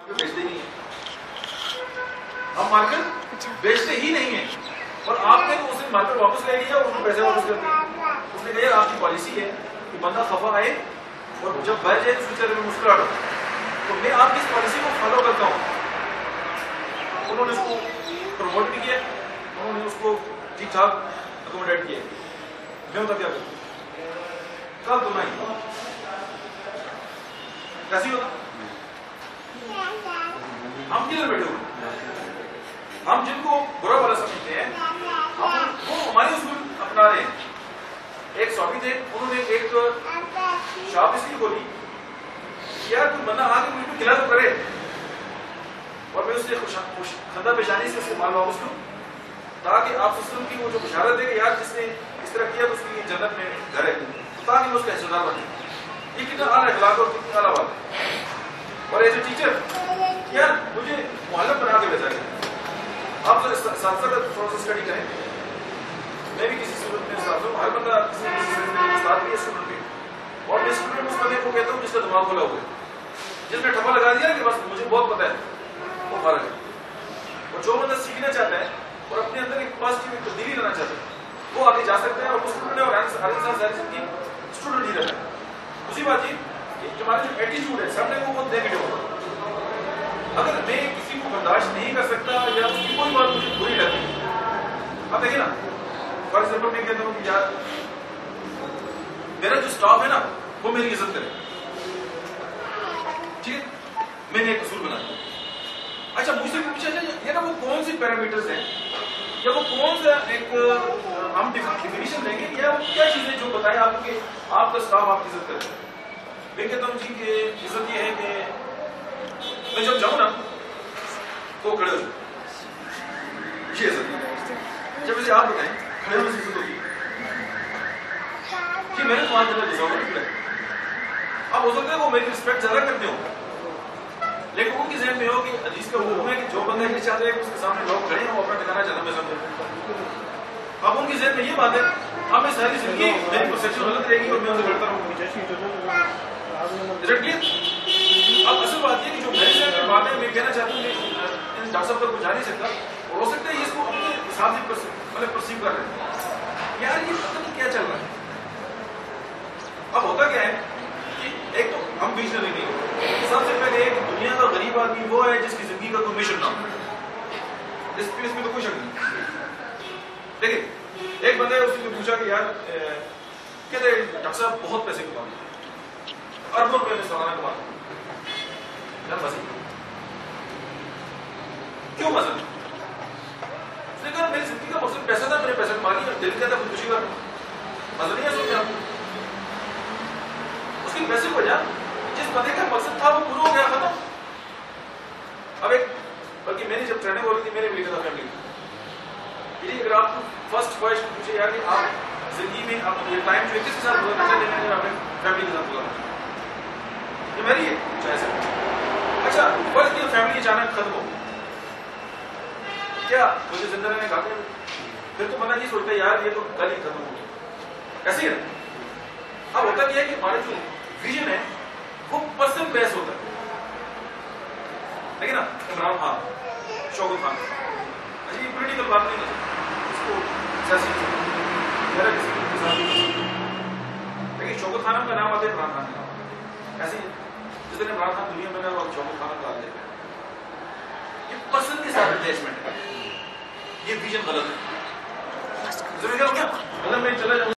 बेचते ही नहीं है। हम मार्केट बेचते ही नहीं है और आपने तो उसे मार्केट वापस ले लिया और उसको पैसे वापस कर दिए। उसने कहा यार आपकी पॉलिसी है कि बंदा खफा आए और जब बह जाए तो चेहरे में मुस्कुराहट हो, तो मैं आपकी इस पॉलिसी को फॉलो करता हूँ। उन्होंने उसको प्रमोट भी किया, उन्होंने उसको ठीक ठाक अकोमोडेट किया। मैं होता क्या करूँ कल तो नहीं कैसी होता। हम किधर बैठे हुए, हम जिनको बुरा भला समझते हैं हम वो हमारे उसूल अपना रहे हैं। एक स्वामी थे, उन्होंने एक शॉप इसलिए खोली यार कोई बंदा आके मुझे खिला तो करे और मैं उससे खंदा पेशानी से उससे माल वापस लूं, ताकि आप की वो जो बुशारत है कि यार जिसने इस तरह किया तो उसकी जन्नत में घर है, ताकि मैं उसका हिस्सेदार बने। ये कितना आला इखलाक और कितनी आला बात है। और एज ए टीचर यार मुझे मुअल्लिम बना के भेजा गया। आप साथ थोड़ा सा स्टडी करें, मैं भी किसी सूरत में उस्ताद हूँ, हर बंदा उस्ताद भी है स्टूडेंट भी, और मैं स्टूडेंट उस बंदे को कहता हूँ जिसका दिमाग खुला हुआ है, जिसने ठप्पा लगा दिया कि बस मुझे बहुत पता है, वो फर्क है। और जो बंदा सीखना चाहता है और अपने अंदर एक पॉजिटिव तब्दीली लाना चाहता है वो आगे जा सकता है। और वो स्टूडेंट है और हर इंसान सारी जिंदगी स्टूडेंट ही रहता है। उसी बात ये हमारा जो एटीट्यूड है सामने वो बहुत नेगेटिव होगा। अगर मैं किसी को बर्दाश्त नहीं कर सकता या उसकी कोई बात मुझे बुरी लगती, आप देखिए ना, फॉर एग्जाम्पल मैं कहता हूँ कि यार मेरा जो स्टाफ है ना वो मेरी इज्जत करे, ठीक है, मैंने एक असूल बनाया। अच्छा मुझसे पूछा जाए ये ना वो कौन सी पैरामीटर्स हैं या वो कौन सा एक हम डिफिनेशन देंगे या वो क्या चीजें जो बताए आपको कि आपका स्टाफ आपकी इज्जत करे। मैं कहता हूँ जी कि इज्जत ये है कि मैं जब जाऊँ ना तो खड़े हो जाओ, ये इज्जत है। जब इसे आप बताएं खड़े होने से इज्जत होगी कि मैंने तुम्हारे अंदर घुसा। अब हो सकता है वो मेरी रिस्पेक्ट ज्यादा करते हो, लेकिन उनकी ज़हन में हो कि हदीस का हुक्म है कि जो बंदा ये चाहता है कि उसके सामने लोग खड़े हैं वो अपना ठिकाना जन्नत में समझे। अब उनकी ज़हन में ये बात है अब मैं सारी जिंदगी मेरी परसेप्शन गलत रहेगी और मैं उनसे लड़ता रहूंगा। अब असल बात ये कि जो मेरे ज़हन में बात है मैं कहना चाहता हूँ कि डॉक्टर साहब तक पहुंचा नहीं सकता, और हो सकता है इसको अपने हिसाब से मतलब परसीव कर रहे हैं यार ये पता नहीं क्या चल रहा है। अब होता क्या है कि एक तो हम विजनरी नहीं हो, सबसे पहले एक दुनिया का गरीब आदमी वो है जिसकी जिंदगी का कोई मिशन ना हो, इसमें तो कोई शक नहीं। देखिए एक बंदा है, उसने पूछा कि यार कहते डॉक्टर साहब बहुत पैसे कमाते, अरबों रुपए में सालाना कमाते यार, मजे क्यों मजा? उसने कहा मेरी जिंदगी का मकसद पैसा था, मैंने पैसा कमा लिया, दिल कहता खुदकुशी कर मजा नहीं है सोचा आपको। उसकी पैसे वजह जिस बंदे का मकसद था वो पूरा हो गया खत्म। अब एक बल्कि मैंने जब ट्रेनिंग हो रही थी मैंने भी लिखा था फैमिली, अगर आप फर्स्ट क्वेश्चन पूछे यार कि आप जिंदगी में आप ये टाइम जो किसके साथ गुजारना चाहते हैं, आपने फैमिली के साथ गुजारना ये मेरी है चॉइस है। अच्छा फर्स्ट की फैमिली अचानक खत्म हो क्या मुझे जिंदा रहने का, फिर तो बंदा ये सोचता है यार ये तो कल ही खत्म हो गया, ऐसे ही है। अब होता क्या है कि हमारा जो विजन है वो पर्सन बेस होता है, लेकिन ना इमरान खान, शौकत खान, अच्छा ये पॉलिटिकल बात नहीं है, इसको सियासी मेरा किसी के साथ नहीं, लेकिन शौकत खान का नाम आता है इमरान खान का नाम, ऐसे जिस दिन इमरान खान दुनिया में ना और शौकत खान का आता है, ये पर्सन के साथ अटैचमेंट है, ये विजन गलत है। क्या अगर मैं चला जाऊँ